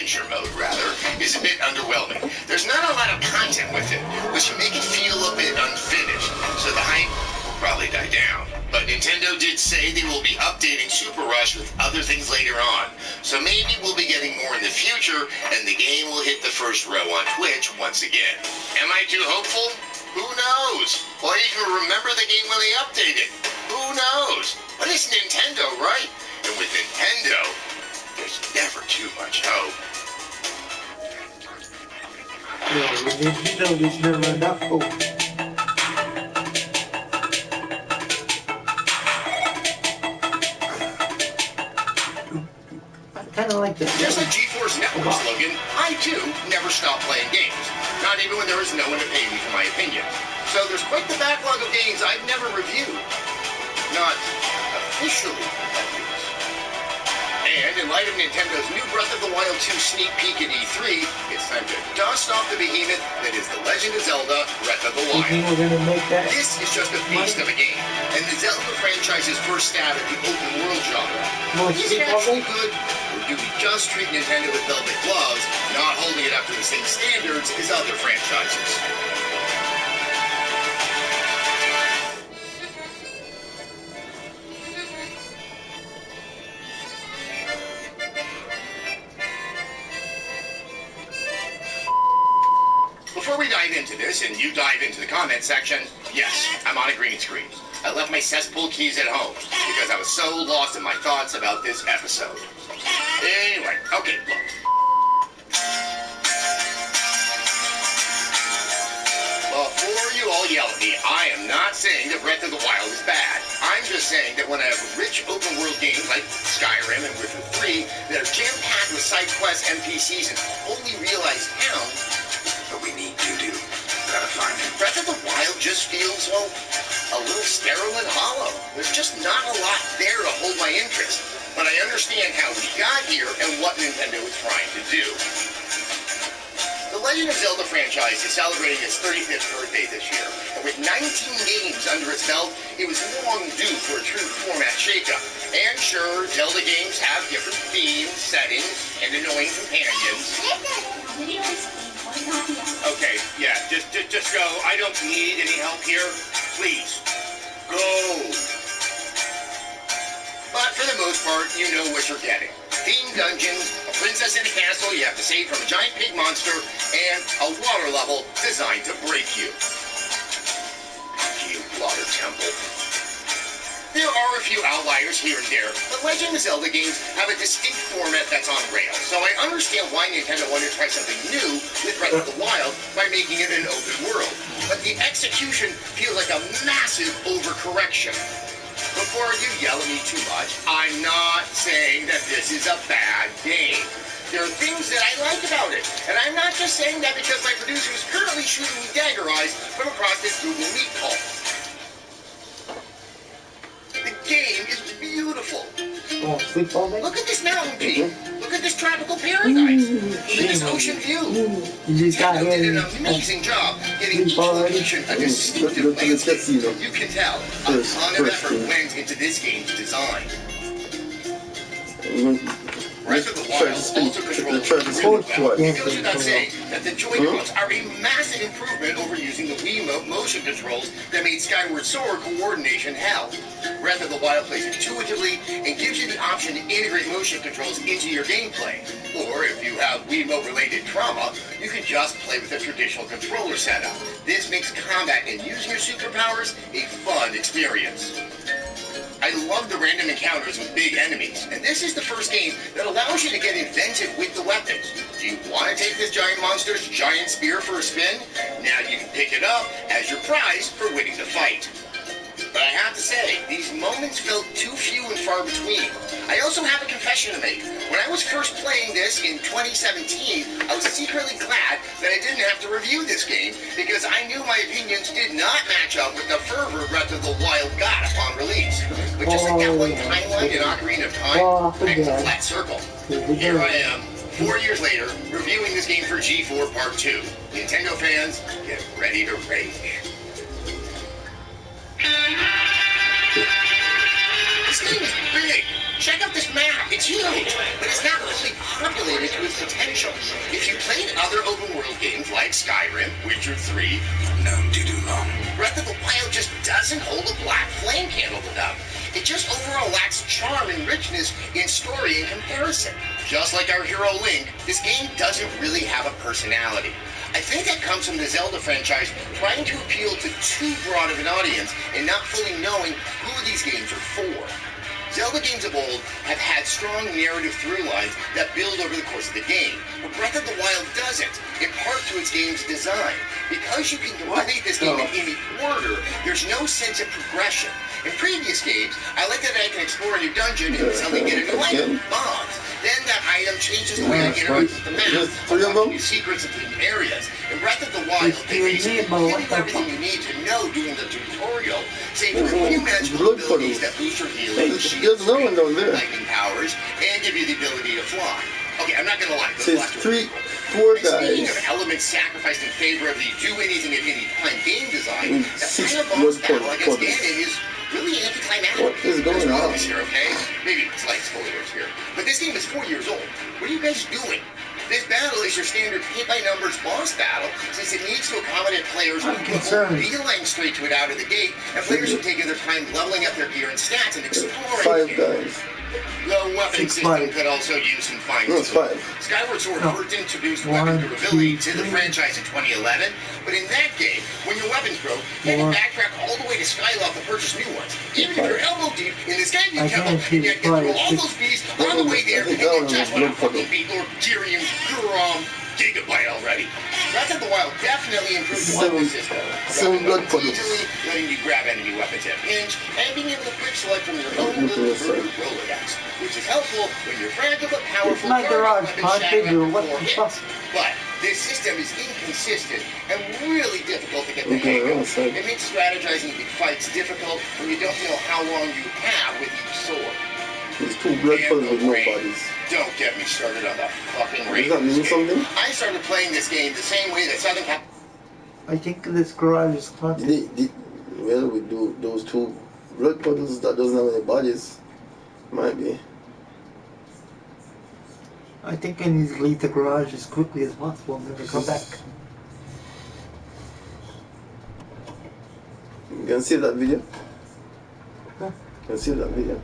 adventure mode, rather, is a bit underwhelming. There's not a lot of content with it, which can make it feel a bit unfinished, so the hype will probably die down. But Nintendo did say they will be updating Super Rush with other things later on, so maybe we'll be getting more in the future, and the game will hit the first row on Twitch once again. Am I too hopeful? Who knows? Or even remember the game when they update it? Who knows? But it's Nintendo, right? And with Nintendo, there's never too much hope. There's never enough hope. Kind of like this. Just like GeForce Network slogan, I too never stop playing games. Not even when there is no one to pay me for my opinion. So there's quite the backlog of games I've never reviewed. Not officially, at least. And in light of Nintendo's new Breath of the Wild 2 sneak peek at E3, it's time to dust off the behemoth that is The Legend of Zelda Breath of the Wild. This is just a beast of a game, and the Zelda franchise's first stab at the open world genre. Is it actually good? Do we just treat Nintendo with velvet gloves, not holding it up to the same standards as other franchises? Before we dive into this, and you dive into the comment section, yes, I'm on a green screen. I left my cesspool keys at home because I was so lost in my thoughts about this episode. Anyway, okay, look. Before you all yell at me, I am not saying that Breath of the Wild is bad. I'm just saying that when I have rich open-world games like Skyrim and Witcher 3 that are jam-packed with side quests, NPCs, and wholly realized towns, but we need Doo-Doo. Gotta find him. Breath of the Wild just feels, well, a little sterile and hollow. There's just not a lot there to hold my interest. But I understand how we got here and what Nintendo is trying to do. The Legend of Zelda franchise is celebrating its 35th birthday this year, and with 19 games under its belt, it was long due for a true format shakeup. And sure, Zelda games have different themes, settings, and annoying companions. Okay, yeah, just go. I don't need any help here. Please, go. But for the most part, you know what you're getting. Themed dungeons, a princess in a castle you have to save from a giant pig monster, and a water level designed to break you. You water temple. There are a few outliers here and there, but Legend of Zelda games have a distinct format that's on rails, so I understand why Nintendo wanted to try something new with Breath of the Wild by making it an open world. But the execution feels like a massive overcorrection. Before you yell at me too much, I'm not saying that this is a bad game. There are things that I like about it, and I'm not just saying that because my producer is currently shooting me dagger eyes from across this Google Meet call. The game is beautiful. Oh, sleep all day? Look at this mountain peak. Look at this tropical paradise. Look at this ocean view. You just got Nintendo did in. an amazing job getting each location a distinctive landscape. You can tell a ton of effort went into this game's design. Breath of the Wild also controls really well. It goes without saying that the Joy-Cons are a massive improvement over using the Wiimote motion controls that made Skyward Sword coordination hell. Breath of the Wild plays intuitively and gives you the option to integrate motion controls into your gameplay. Or if you have Wiimote-related trauma, you can just play with a traditional controller setup. This makes combat and using your superpowers a fun experience. I love the random encounters with big enemies, and this is the first game that allows you to get inventive with the weapons. Do you want to take this giant monster's giant spear for a spin? Now you can pick it up as your prize for winning the fight. But I have to say, these moments felt too few and far between. I also have a confession to make. When I was first playing this in 2017, I was secretly glad that I didn't have to review this game because I knew my opinions did not match up with the fervor Breath of the Wild got upon release. But just like that one timeline in Ocarina of Time, makes a flat circle. Here I am, 4 years later, reviewing this game for G4 Part 2. Nintendo fans, get ready to rage. This game is big. Check out this map. It's huge, but it's not fully populated to its potential. If you played other open world games like Skyrim, Witcher 3, known to do long, Breath of the Wild just doesn't hold a black flame candle to them. It just overall lacks charm and richness in story in comparison. Just like our hero Link, this game doesn't really have a personality. I think that comes from the Zelda franchise trying to appeal to too broad of an audience and not fully knowing who these games are for. Zelda games of old have had strong narrative through lines that build over the course of the game, but Breath of the Wild doesn't, in part to its game's design. Because you can complete this game in any order, there's no sense of progression. In previous games, I like that I can explore a new dungeon and suddenly get a new item, bombs. Then that item changes the way I interact with the map, unlocking new secrets and hidden areas. In Breath of the Wild, they basically give you everything you need to know during the tutorial, save for a few magical abilities that boost your healing, shield strength, lightning powers, and give you the ability to fly. Okay, I'm not gonna lie. Says 4 Speaking of guys. elements sacrificed in favor of the do anything at any time game design, the 6 final boss blood battle against puddles. Ganon is really anticlimactic. What is going on? Here, okay? Maybe slight spoilers here. But this game is 4 years old. What are you guys doing? This battle is your standard hit-by-numbers boss battle, since it needs to accommodate players who can go beeline straight to it out of the gate, and players who take their time leveling up their gear and stats and exploring. 5 guys. The weapon system could also use some fine No, it's 5. Skyward Sword No. first introduced weapon 1, durability 2, to the 3. franchise in 2011, but in that game, when your weapons broke, you had to 4. backtrack all the way to Skyloft to purchase new ones. Even if you're elbow deep in the Skyview I Temple, can't you had to get through 5, all 6. those beasts on the way there, and you just want to fucking beat Lord Tyrion Grom Gigabyte already. Breath of the Wild definitely improved the weapon system. 7 blood puddles. Easily letting you grab enemy weapons at a pinch, and being able to quick select from your own little bird Rolodex, which is helpful when you're fragile but powerful. It's my garage, weapons pod shatter figure, up what before the hits. fuck? But this system is inconsistent and really difficult to get the Okay, hang of. outside. It makes strategizing big fights difficult when you don't know how long you have with each sword. There's 2 blood puddles with no bodies. Don't get me started on the fucking Does race. that mean something? I started playing this game the same way that Southern Cal. I think this garage is haunted. Well, we do those 2 blood puddles that doesn't have any bodies. Might be. I think I need to leave the garage as quickly as possible and never come back. You can save that video? Huh? Can save that video?